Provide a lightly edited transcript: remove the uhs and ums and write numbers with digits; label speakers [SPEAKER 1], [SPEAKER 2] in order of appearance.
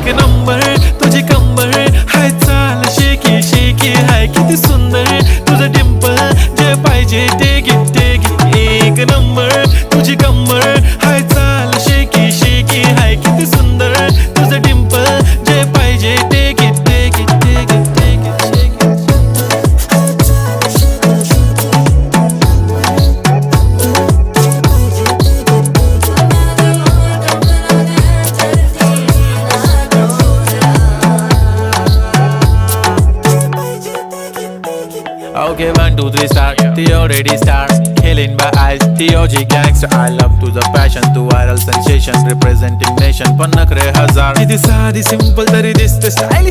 [SPEAKER 1] एक नंबर तुझी कंबर हाय चाल शेकी शेकी हाय किती सुंदर तुझं डिंपल जे पाहिजे ते घे एक नंबर तुझी कंबर हाय चाल शेकी शेकी हाय किती सुंदर तुझं डिंपल जे पाहिजे ते घे Okay, 1, 2, 3 start. The already starts. Killing by eyes. The OG gangster. I love to the passion, to viral sensation, representing nation. Pannakre hazar. Idi saadi simple tari diste stylish.